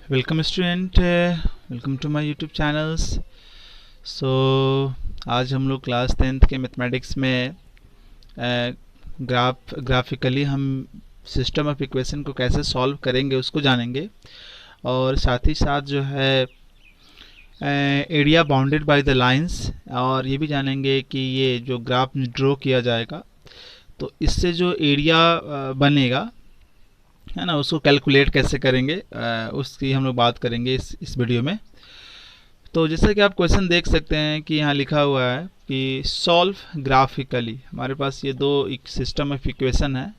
Welcome student, welcome to my YouTube channels. So आज हम लोग क्लास 10th के मैथमेटिक्स में ग्राफिकली हम सिस्टम ऑफ इक्वेशन को कैसे सॉल्व करेंगे उसको जानेंगे, और साथ ही साथ जो है area bounded by the lines, और ये भी जानेंगे कि ये जो ग्राफ ड्रॉ किया जाएगा तो इससे जो एरिया बनेगा है ना, उसको कैलकुलेट कैसे करेंगे उसकी हम लोग बात करेंगे इस वीडियो में। तो जैसा कि आप क्वेश्चन देख सकते हैं कि यहाँ लिखा हुआ है कि सॉल्व ग्राफिकली। हमारे पास ये दो एक सिस्टम ऑफ इक्वेशन है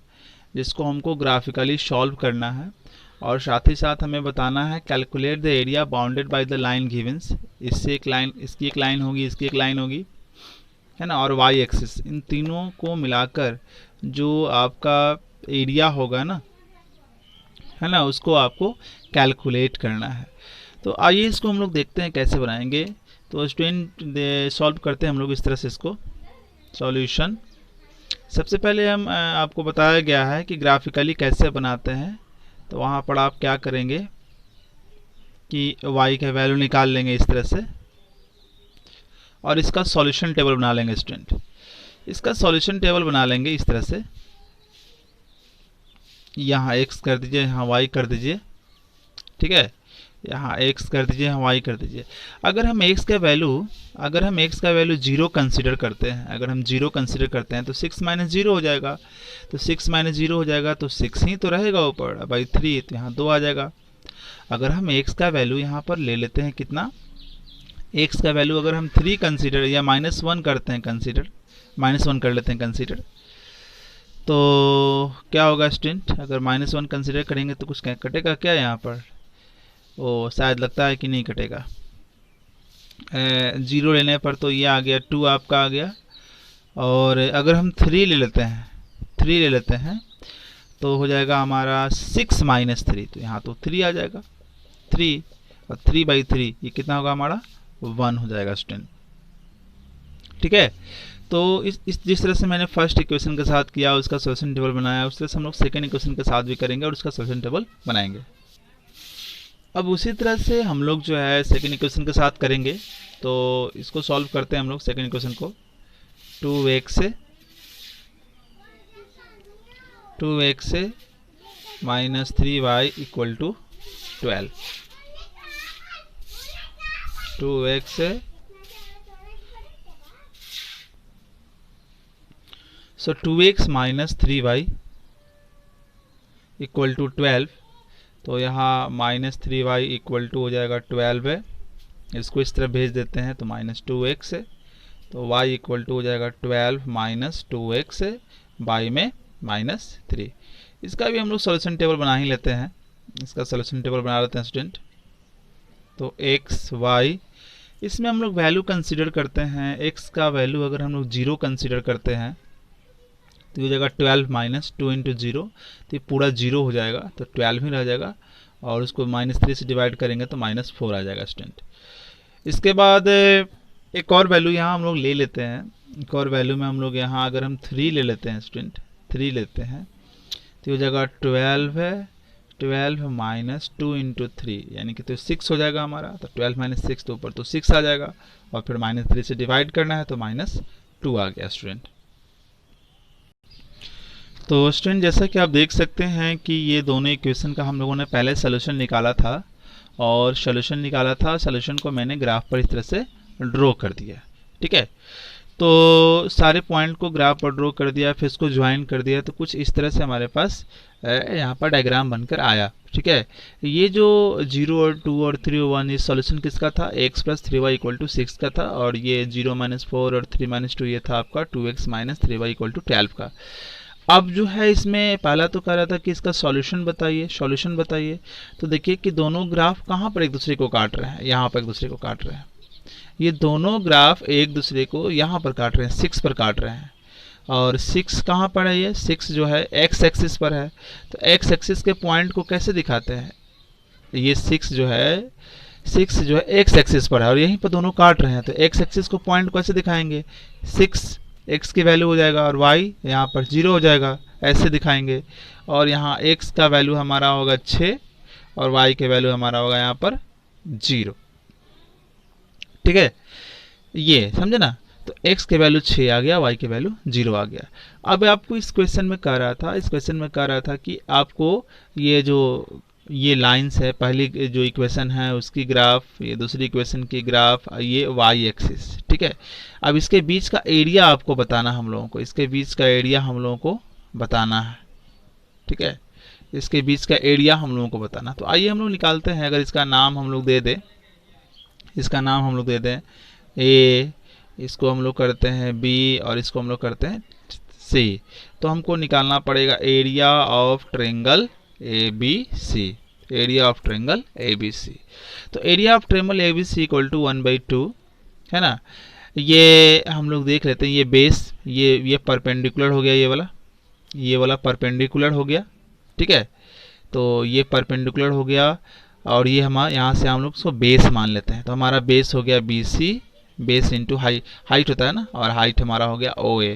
जिसको हमको ग्राफिकली सॉल्व करना है, और साथ ही साथ हमें बताना है calculate the area bounded by the line givens. इससे एक लाइन, इसकी एक लाइन होगी, इसकी एक लाइन होगी, है ना, और वाई एक्सिस, इन तीनों को मिलाकर जो आपका एरिया होगा ना, है ना, उसको आपको कैलकुलेट करना है। तो आइए इसको हम लोग देखते हैं कैसे बनाएंगे। तो स्टूडेंट सॉल्व करते हैं हम लोग इस तरह से इसको। सॉल्यूशन, सबसे पहले हम आपको बताया गया है कि ग्राफिकली कैसे बनाते हैं। तो वहाँ पर आप क्या करेंगे कि y का वैल्यू निकाल लेंगे इस तरह से, और इसका सॉल्यूशन टेबल बना लेंगे स्टूडेंट। इसका सॉल्यूशन टेबल बना लेंगे इस तरह से। यहाँ x कर दीजिए, यहाँ y कर दीजिए, ठीक है, यहाँ x कर दीजिए, यहाँ y कर दीजिए। अगर हम x का वैल्यू 0 कंसीडर करते हैं, अगर हम 0 कंसीडर करते हैं तो 6 माइनस 0 हो जाएगा। तो 6 माइनस 0 हो जाएगा तो 6 ही तो रहेगा ऊपर, बाई 3, तो यहाँ 2 आ जाएगा। अगर हम x का वैल्यू यहाँ पर ले लेते हैं, कितना, x का वैल्यू अगर हम 3 कंसीडर या -1 करते हैं कंसीडर, -1 कर लेते हैं कंसीडर, तो क्या होगा स्टूडेंट, अगर -1 कंसीडर करेंगे तो कुछ कटेगा क्या यहाँ पर? ओ शायद लगता है कि नहीं कटेगा। 0 लेने पर तो ये आ गया 2 आपका आ गया। और अगर हम 3 ले लेते हैं तो हो जाएगा हमारा 6 माइनस 3, तो यहाँ तो 3 आ जाएगा, 3 और 3/3 ये कितना होगा हमारा 1 हो जाएगा स्टूडेंट, ठीक है। तो इस जिस तरह से मैंने फर्स्ट इक्वेशन के साथ किया, उसका सॉल्यूशन टेबल बनाया, उस तरह से हम लोग सेकंड इक्वेशन के साथ भी करेंगे और उसका सॉल्यूशन टेबल बनाएंगे। अब उसी तरह से हम लोग जो है सेकंड इक्वेशन के साथ करेंगे। तो इसको सॉल्व करते हैं हम लोग सेकंड इक्वेशन को। 2x से minus 3y equal to 12। 2x से सो 2x minus 3y equal to 12। तो यहाँ -3y इक्वल टू हो जाएगा 12 है। इसको इस तरह भेज देते हैं तो -2x है, तो y इक्वल टू हो जाएगा 12 माइनस 2x है, y में -3। इसका भी हम लोग सॉल्यूशन टेबल बना ही लेते हैं। इसका सॉल्यूशन टेबल बना लेते हैं स्टूडेंट। तो x y, इसमें हम लोग वैल्यू कंसीडर करते हैं। x का वैल्यू अगर हम लोग 0 कंसीडर करते हैं तो ये हो जाएगा 12 माइनस 2 इंटू 0, तो ये पूरा 0 हो जाएगा, तो 12 ही रह जाएगा, और उसको -3 से डिवाइड करेंगे तो -4 आ जाएगा स्टूडेंट। इसके बाद एक और वैल्यू यहाँ हम लोग ले लेते हैं। एक और वैल्यू में हम लोग यहाँ अगर हम 3 ले लेते हैं स्टूडेंट, 3 लेते हैं तो ये हो जाएगा 12 है, 12 माइनस 2 इंटू 3 यानी कि तो 6 हो जाएगा हमारा। तो 12 माइनस 6 तो ऊपर तो 6 आ जाएगा, और फिर -3 से डिवाइड करना है तो -2 आ गया स्टूडेंट। तो स्टूडेंट जैसा कि आप देख सकते हैं कि ये दोनों इक्वेशन का हम लोगों ने पहले सोल्यूशन निकाला था, और सोल्यूशन को मैंने ग्राफ पर इस तरह से ड्रॉ कर दिया, ठीक है। तो सारे पॉइंट को ग्राफ पर ड्रॉ कर दिया, फिर इसको ज्वाइन कर दिया, तो कुछ इस तरह से हमारे पास यहाँ पर डायग्राम बनकर आया, ठीक है। ये जो 0 और 2 और 3 और 1, ये सॉल्यूशन किसका था, x plus 3y equal to 6 का था, और ये 0 माइनस 4 और 3 माइनस 2 ये था आपका 2x minus 3y equal to 12 का। अब जो है इसमें पहला तो कह रहा था कि इसका सॉल्यूशन बताइए। तो देखिए कि दोनों ग्राफ कहाँ पर एक दूसरे को काट रहे हैं, यहाँ पर एक दूसरे को काट रहे हैं। ये दोनों ग्राफ एक दूसरे को यहाँ पर काट रहे हैं, 6 पर काट रहे हैं। और 6 कहाँ पर है, ये 6 जो है x एक्सिस पर है। तो x एक्सिस के पॉइंट को कैसे दिखाते हैं, ये 6 जो है x एक्सिस पर है, और यहीं पर दोनों काट रहे हैं, तो x एक्सिस को पॉइंट कैसे दिखाएंगे, 6 x की वैल्यू हो जाएगा और y यहाँ पर 0 हो जाएगा, ऐसे दिखाएंगे। और यहाँ x का वैल्यू हमारा होगा 6 और y के वैल्यू हमारा होगा यहाँ पर 0। ठीक है, ये समझे ना। तो x के वैल्यू 6 आ गया, y के वैल्यू 0 आ गया। अब आपको इस क्वेश्चन में कह रहा था कि आपको ये लाइंस है, पहली जो इक्वेशन है उसकी ग्राफ, ये दूसरी इक्वेशन की ग्राफ, ये वाई एक्सिस। ठीक है, अब इसके बीच का एरिया आपको बताना हम लोगों को, इसके बीच का एरिया हम लोगों को बताना है। ठीक है, इसके बीच का एरिया हम लोगों को बताना। तो आइए हम लोग निकालते हैं। अगर इसका नाम हम लोग दे दें, ए, इसको हम लोग करते हैं बी, और इसको हम लोग करते हैं सी। तो हमको निकालना पड़ेगा area of triangle ABC, area of triangle ABC। तो area of triangle ABC equal to 1/2 है ना। ये हम लोग देख लेते हैं, ये बेस, ये परपेंडिकुलर हो गया, ये वाला परपेंडिकुलर हो गया। ठीक है, तो ये परपेंडिकुलर हो गया, और ये हमारा यहाँ से हम लोग उसको बेस मान लेते हैं। तो हमारा बेस हो गया BC, बेस इंटू हाइट होता है ना, और हाइट हमारा हो गया OA।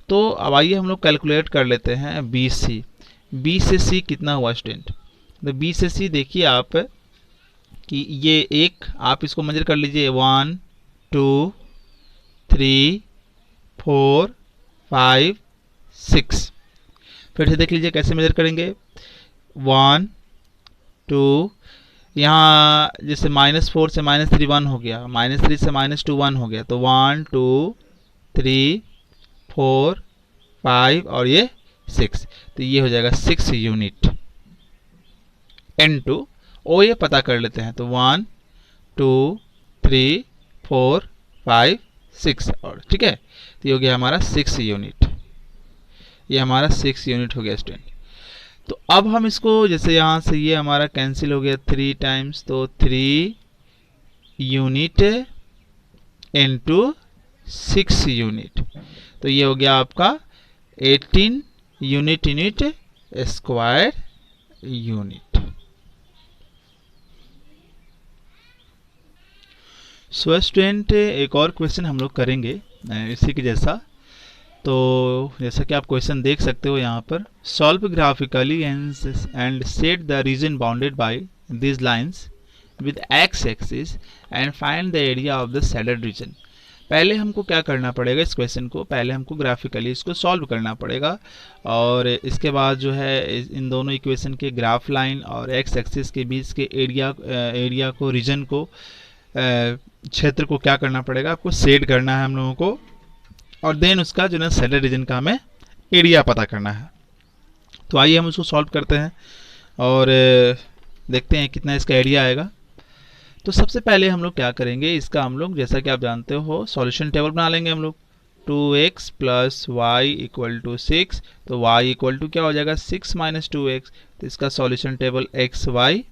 तो अब आइए हम लोग कैलकुलेट कर लेते हैं BC। B से C कितना हुआ स्टूडेंट? तो B से C देखिए आप कि ये एक, आप इसको मेजर कर लीजिए, 1 2 3 4 5 6। फिर से देख लीजिए कैसे मेजर करेंगे, 1 2, यहाँ जैसे -4 से -3 1 हो गया, -3 से -2 1 हो गया, तो 1 2 3 4 5 और ये 6, तो ये हो जाएगा 6 यूनिट। N2 OA पता कर लेते हैं, तो 1 2 3 4 5 6, और ठीक है, तो ये हो गया हमारा 6 यूनिट। ये हमारा 6 यूनिट हो गया स्टूडेंट। तो अब हम इसको, जैसे यहाँ से ये हमारा कैंसिल हो गया 3 टाइम्स, तो 3 यूनिट इनटू 6 यूनिट, तो ये हो गया आपका 18 unit square unit. So student, एक और क्वेश्चन हम लोग करेंगे इसी के जैसा। तो जैसा कि आप क्वेश्चन देख सकते हो यहाँ पर, solve graphically and set the reason bounded by these lines with x axis and find the area of the shaded region. पहले हमको क्या करना पड़ेगा, इस क्वेश्चन को पहले हमको ग्राफिकली इसको सॉल्व करना पड़ेगा, और इसके बाद जो है इन दोनों इक्वेशन के ग्राफ लाइन और एक्स एक्सिस के बीच के एरिया को, रीजन को, क्षेत्र को क्या करना पड़ेगा, आपको सेट करना है हम लोगों को, और देन उसका जो है शेडेड रीजन का हमें एरिया पता करना है। तो आइए हम उसको सॉल्व करते हैं और देखते हैं कितना इसका एरिया आएगा। तो सबसे पहले हम लोग क्या करेंगे, इसका हम लोग, जैसा कि आप जानते हो, सॉल्यूशन टेबल बना लेंगे हम लोग। 2x + y = 6, तो y इक्वल टू क्या हो जाएगा, 6 - 2x। तो इसका सॉल्यूशन टेबल xy,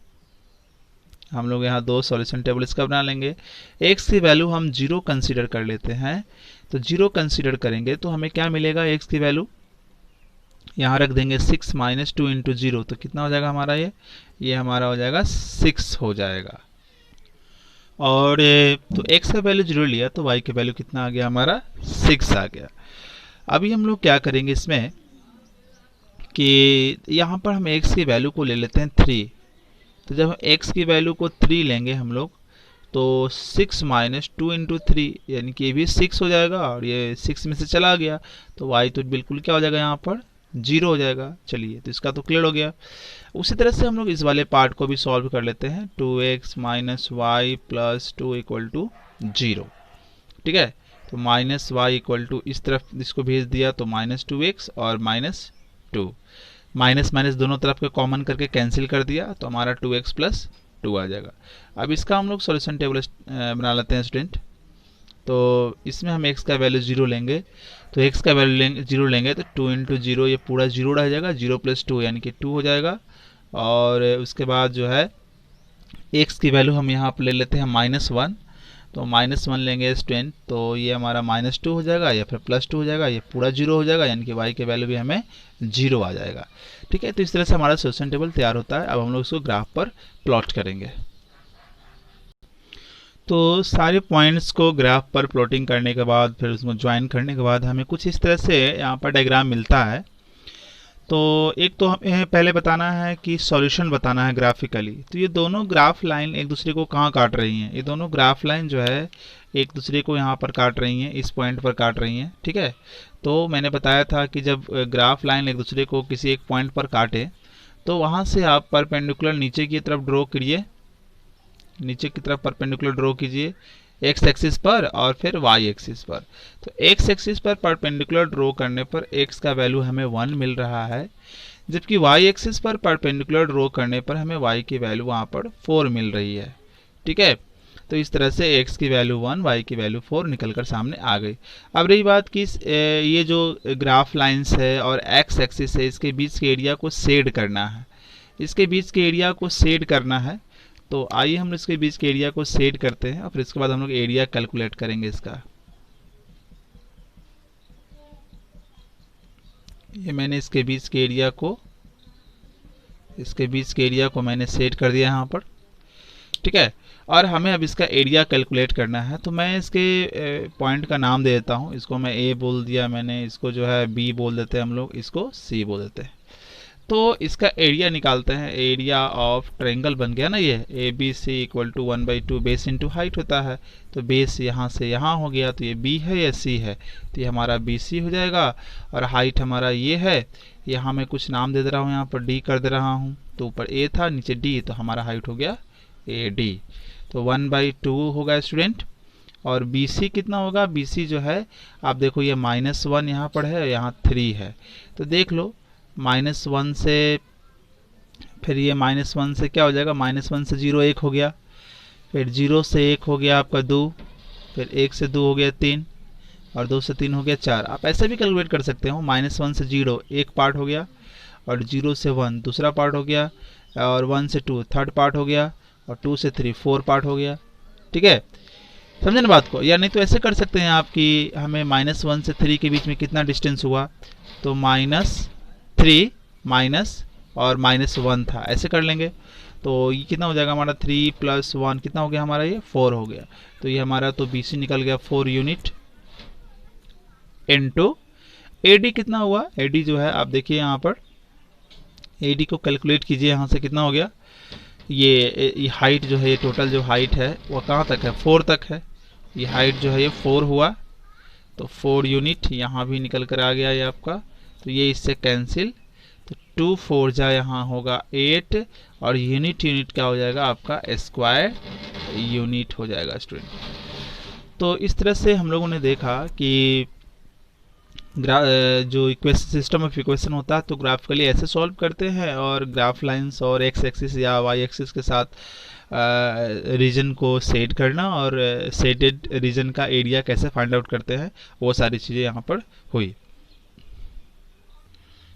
हम लोग यहाँ 2 सॉल्यूशन टेबल इसका बना लेंगे। x की वैल्यू हम 0 कंसीडर कर लेते हैं, तो 0 कंसीडर करेंगे तो हमें क्या मिलेगा, x की वैल्यू यहाँ रख देंगे 6 - 2 × 0, तो कितना हो जाएगा हमारा, ये हमारा हो जाएगा 6 हो जाएगा। और तो x का वैल्यू 0 लिया, तो y का वैल्यू कितना आ गया हमारा, 6 आ गया। अभी हम लोग क्या करेंगे इसमें कि यहाँ पर हम x की वैल्यू को ले लेते हैं 3। तो जब हम x की वैल्यू को 3 लेंगे हम लोग, तो 6 - 2 × 3, यानी कि ये भी 6 हो जाएगा, और ये 6 में से चला गया, तो y तो बिल्कुल क्या हो जाएगा यहाँ पर, 0 हो जाएगा। चलिए, तो इसका तो क्लियर हो गया। उसी तरह से हम लोग इस वाले पार्ट को भी सॉल्व कर लेते हैं। 2x - y + 2 = 0। ठीक है, तो -y इस तरफ इसको भेज दिया, तो -2x और -2, माइनस दोनों तरफ के कॉमन करके कैंसिल कर दिया, तो हमारा 2x + 2 आ जाएगा। अब इसका हम लोग सॉल्यूशन टेबल बना लेते हैं स्टूडेंट। तो इसमें हम x का वैल्यू 0 लेंगे, तो x का वैल्यू 0 लेंगे तो 2 × 0, ये पूरा 0 रह जाएगा, 0 + 2 यानी कि 2 हो जाएगा। और उसके बाद जो है x की वैल्यू हम यहाँ पर ले लेते हैं -1, तो -1 लेंगे स्टूडेंट, तो ये हमारा -2 हो जाएगा, या फिर +2 हो जाएगा, ये पूरा 0 हो जाएगा, यानी कि y की वैल्यू भी हमें 0 आ जाएगा। ठीक है, तो इस तरह से हमारा सॉल्यूशन टेबल तैयार होता है। अब हम लोग इसको ग्राफ पर प्लॉट करेंगे। तो सारे पॉइंट्स को ग्राफ पर प्लॉटिंग करने के बाद, फिर उसको ज्वाइन करने के बाद हमें कुछ इस तरह से यहाँ पर डायग्राम मिलता है। तो एक तो हमें पहले बताना है कि सॉल्यूशन बताना है ग्राफिकली। तो ये दोनों ग्राफ लाइन एक दूसरे को कहाँ काट रही हैं, ये दोनों ग्राफ लाइन जो है एक दूसरे को यहाँ पर काट रही हैं, इस पॉइंट पर काट रही हैं, ठीक है। तो मैंने बताया था कि जब ग्राफ लाइन एक दूसरे को किसी एक पॉइंट पर काटे तो वहाँ से आप परपेंडिकुलर नीचे की तरफ ड्रॉ करिए, नीचे की तरफ परपेंडिकुलर ड्रॉ कीजिए एक्स एक्सिस पर और फिर वाई एक्सिस पर। तो एक्स एक्सिस पर परपेंडिकुलर ड्रॉ करने पर एक्स का वैल्यू हमें 1 मिल रहा है, जबकि वाई एक्सिस पर परपेंडिकुलर ड्रॉ करने पर हमें वाई की वैल्यू वहाँ पर 4 मिल रही है, ठीक है। तो इस तरह से x की वैल्यू 1, y की वैल्यू 4 निकलकर सामने आ गई। अब रही बात कि ये जो ग्राफ लाइंस है और x एक्सिस है, इसके बीच के एरिया को शेड करना है, इसके बीच के एरिया को शेड करना है। तो आइए हम इसके बीच के एरिया को शेड करते हैं और फिर इसके बाद हम लोग एरिया कैलकुलेट करेंगे इसका। ये मैंने इसके बीच के एरिया को मैंने शेड कर दिया यहाँ पर, ठीक है। और हमें अब इसका एरिया कैलकुलेट करना है। तो मैं इसके पॉइंट का नाम दे देता हूँ, इसको मैं ए बोल दिया मैंने, इसको जो है बी बोल देते हैं हम लोग, इसको सी बोल देते हैं। तो इसका एरिया निकालते हैं, एरिया ऑफ ट्रायंगल बन गया ना ये A B C equal to 1/2 base into height होता है। तो बेस यहाँ से यहाँ हो गया, तो ये बी है या सी है, तो ये हमारा बी सी हो जाएगा। और हाइट हमारा ये है, यहाँ मैं कुछ नाम दे दे रहा हूँ, यहाँ पर डी कर दे रहा हूँ। तो ऊपर ए था नीचे डी, तो हमारा हाइट हो गया ए डी। तो 1/2 होगा स्टूडेंट। और बी सी कितना होगा, बी सी जो है आप देखो ये -1 यहाँ पर है, यहाँ 3 है। तो देख लो -1 से फिर ये -1 से क्या हो जाएगा, -1 से 0 1 हो गया, फिर 0 से 1 हो गया आपका 2, फिर 1 से 2 हो गया 3, और 2 से 3 हो गया 4। आप ऐसे भी कैलकुलेट कर सकते हो, -1 से 0 एक पार्ट हो गया, और 0 से 1 दूसरा पार्ट हो गया, और 1 से 2 थर्ड पार्ट हो गया, और 2 से 3 4 पार्ट हो गया, ठीक है। समझे ना बात को। या नहीं तो ऐसे कर सकते हैं आप कि हमें -1 से 3 के बीच में कितना डिस्टेंस हुआ, तो -3 माइनस और -1 था, ऐसे कर लेंगे। तो ये कितना हो जाएगा हमारा 3 + 1 कितना हो गया हमारा, ये 4 हो गया। तो ये हमारा तो BC निकल गया 4 यूनिट इनटू AD कितना हुआ, AD जो है आप देखिए यहाँ पर AD को कैलकुलेट कीजिए, यहाँ से कितना हो गया, ये हाइट जो है, ये टोटल जो हाइट है वो कहाँ तक है, 4 तक है। ये हाइट जो है ये 4 हुआ, तो 4 यूनिट यहाँ भी निकल कर आ गया ये आपका। तो ये इससे कैंसिल, तो 2 4 जा यहाँ होगा 8, और यूनिट क्या हो जाएगा आपका स्क्वायर यूनिट हो जाएगा स्टूडेंट। तो इस तरह से हम लोगों ने देखा कि जो इक्वेशन सिस्टम ऑफ इक्वेशन होता है तो ग्राफिकली ऐसे सॉल्व करते हैं, और ग्राफ लाइंस और एक्स एक्सिस या वाई एक्सिस के साथ रीजन को सेट करना और सेटेड रीजन का एरिया कैसे फाइंड आउट करते हैं, वो सारी चीज़ें यहाँ पर हुई।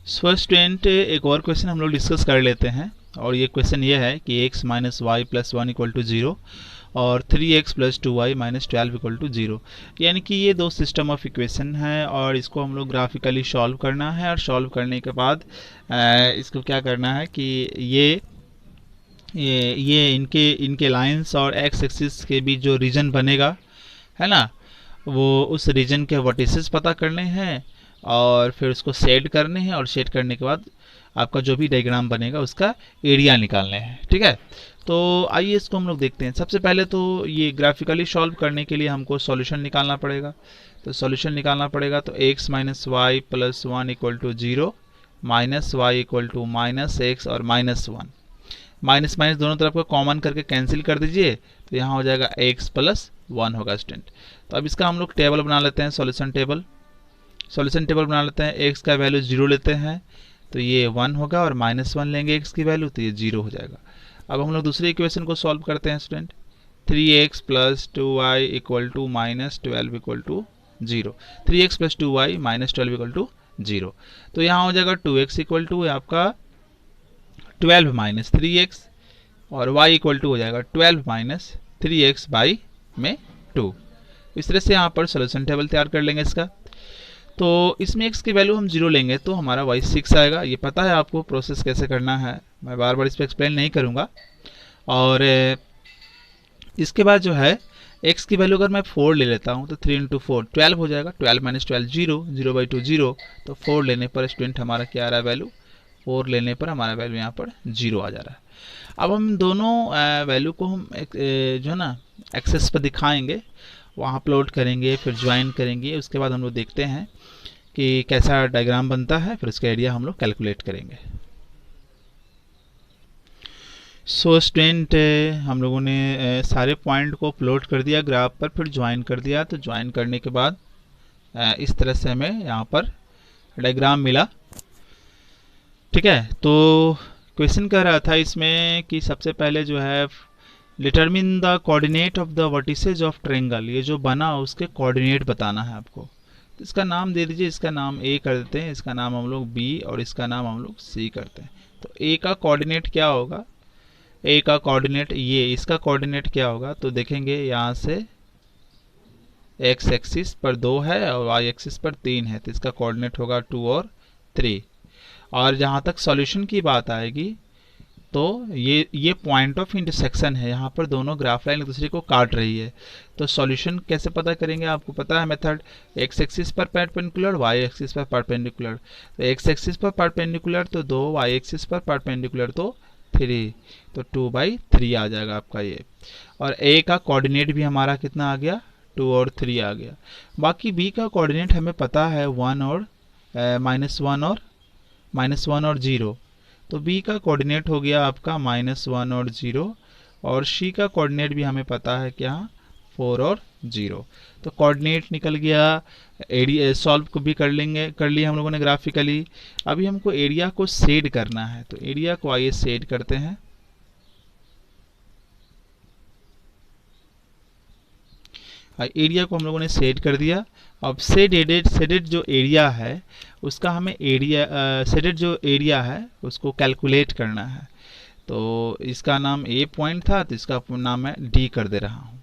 स्टूडेंट एक और क्वेश्चन हम लोग डिस्कस कर लेते हैं, और ये क्वेश्चन ये है कि x - y + 1 = 0 और 3x + 2y - 12 = 0। यानी कि ये दो सिस्टम ऑफ इक्वेशन है, और इसको हम लोग ग्राफिकली सॉल्व करना है। और सॉल्व करने के बाद इसको क्या करना है कि ये इनके लाइंस और एक्स एक्सिस के बीच जो रीजन बनेगा है ना, वो उस रीजन के वर्टिसेस पता करने हैं, और फिर उसको शेड करने हैं, और शेड करने के बाद आपका जो भी डायग्राम बनेगा उसका एरिया निकालने हैं, ठीक है। तो आइए इसको हम लोग देखते हैं। सबसे पहले तो ये ग्राफिकली सॉल्व करने के लिए हमको सॉल्यूशन निकालना पड़ेगा। तो सॉल्यूशन निकालना पड़ेगा, तो x - y + 1 = 0, -y = -x और -1, माइनस माइनस दोनों तरफ को कॉमन करके कैंसिल कर दीजिए, तो यहाँ हो जाएगा x + 1 होगा स्टूडेंट। तो अब इसका हम लोग टेबल बना लेते हैं, सॉल्यूशन टेबल बना लेते हैं। x का वैल्यू 0 लेते हैं, तो ये 1 होगा, और -1 लेंगे x की वैल्यू, तो ये 0 हो जाएगा। अब हम लोग दूसरी इक्वेशन को सॉल्व करते हैं student. 3x + 2y = -12 = 0, 3x + 2y - 12 = 0। तो यहाँ हो जाएगा 2x = आपका 12 - 3x, और y = हो जाएगा 12 - 3x/2। इस तरह से यहाँ पर सोल्यूशन टेबल तैयार कर लेंगे इसका। तो इसमें x की वैल्यू हम 0 लेंगे तो हमारा y 6 आएगा। ये पता है आपको प्रोसेस कैसे करना है, मैं बार बार इस पर एक्सप्लेन नहीं करूँगा। और इसके बाद जो है x की वैल्यू अगर मैं 4 ले लेता हूँ, तो 3 × 4 12 हो जाएगा, 12 - 12 0, 0/2 0, तो 4 लेने पर स्टूडेंट हमारा क्या आ रहा है वैल्यू, 4 लेने पर हमारा वैल्यू यहाँ पर 0 आ जा रहा है। अब हम दोनों वैल्यू को हम जो है ना एक्सेस पर दिखाएंगे, वहाँ प्लॉट करेंगे, फिर ज्वाइन करेंगे। उसके बाद हम लोग देखते हैं कि कैसा डायग्राम बनता है, फिर उसका एरिया हम लोग कैलकुलेट करेंगे। सो स्टूडेंट, हम लोगों ने सारे पॉइंट को प्लॉट कर दिया ग्राफ पर, फिर ज्वाइन कर दिया। तो ज्वाइन करने के बाद इस तरह से हमें यहाँ पर डायग्राम मिला। ठीक है, तो क्वेश्चन कह रहा था इसमें कि सबसे पहले जो है determine the coordinate of the vertices of triangle. ये जो बना उसके कोऑर्डिनेट बताना है आपको। तो इसका नाम दे दीजिए, इसका नाम ए कर देते हैं, इसका नाम हम लोग बी और इसका नाम हम लोग सी करते हैं। तो ए का कोऑर्डिनेट क्या होगा, ए का कोऑर्डिनेट ये, इसका कोऑर्डिनेट क्या होगा तो देखेंगे यहाँ से एक्स एक्सिस पर 2 है और वाई एक्सिस पर 3 है, तो इसका कोऑर्डिनेट होगा 2 और 3। और जहाँ तक सॉल्यूशन की बात आएगी तो ये पॉइंट ऑफ इंटरसेक्शन है, यहाँ पर दोनों ग्राफ लाइन एक दूसरे को काट रही है। तो सॉल्यूशन कैसे पता करेंगे, आपको पता है मेथड, एक्स एक्सिस पर परपेंडिकुलर, वाई एक्सिस पर परपेंडिकुलर। तो एक्स एक्सिस पर परपेंडिकुलर तो 2, वाई एक्सिस पर परपेंडिकुलर तो 3, तो 2/3 आ जाएगा आपका ये। और ए का कोऑर्डिनेट भी हमारा कितना आ गया, 2 और 3 आ गया। बाकी बी का कोऑर्डिनेट हमें पता है 1 और -1 और 0। तो बी का कोऑर्डिनेट हो गया आपका -1 और 0, और सी का कोऑर्डिनेट भी हमें पता है क्या, 4 और 0। तो कोऑर्डिनेट निकल गया। एरिया सॉल्व को भी कर लिया हम लोगों ने ग्राफिकली। अभी हमको एरिया को शेड करना है, तो एरिया को आइए शेड करते हैं। एरिया को हम लोगों ने शेड कर दिया। अब शेडेड जो एरिया है उसका हमें शेडेड जो एरिया है उसको कैलकुलेट करना है। तो इसका नाम ए पॉइंट था, तो इसका नाम मैं डी कर दे रहा हूँ।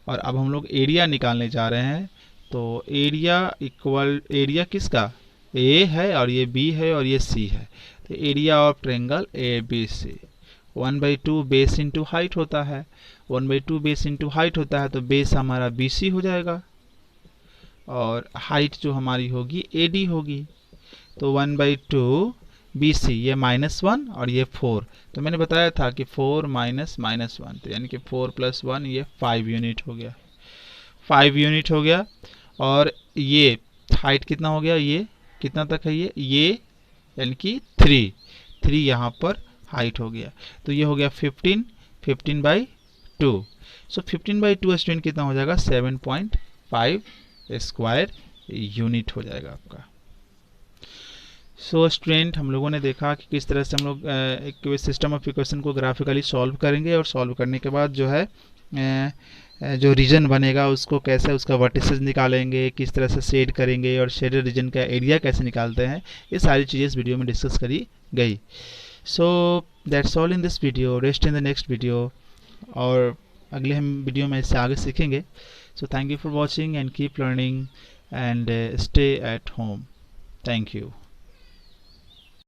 और अब हम लोग एरिया निकालने जा रहे हैं। तो एरिया किसका, ए है और ये बी है और ये सी है। तो area of triangle A B C 1/2 base into height होता है, 1/2 बेस इंटू हाइट होता है, तो बेस हमारा BC हो जाएगा और हाइट जो हमारी होगी AD होगी। तो 1/2 BC, ये -1 और ये 4। तो मैंने बताया था कि 4 -1, तो यानी कि 4 + 1 ये 5 यूनिट हो गया, 5 यूनिट हो गया। और ये हाइट कितना हो गया, ये कितना तक है, ये यानी कि 3 यहाँ पर हाइट हो गया। तो ये हो गया 15/2। सो 15/2 स्टूडेंट कितना हो जाएगा, 7.5 स्क्वायर यूनिट हो जाएगा आपका। सो स्टूडेंट, हम लोगों ने देखा कि किस तरह से हम लोग एक सिस्टम ऑफ इक्वेशन को ग्राफिकली सॉल्व करेंगे, और सॉल्व करने के बाद जो है जो रीजन बनेगा उसको कैसे, उसका वर्टिसेस निकालेंगे, किस तरह से शेड करेंगे, और शेडेड रीजन का एरिया कैसे निकालते हैं, ये सारी चीज़ें इस वीडियो में डिस्कस करी गई। So that's all in this video, rest in the next video, और अगले हम वीडियो में इससे आगे सीखेंगे। So thank you for watching and keep learning and stay at home. Thank you.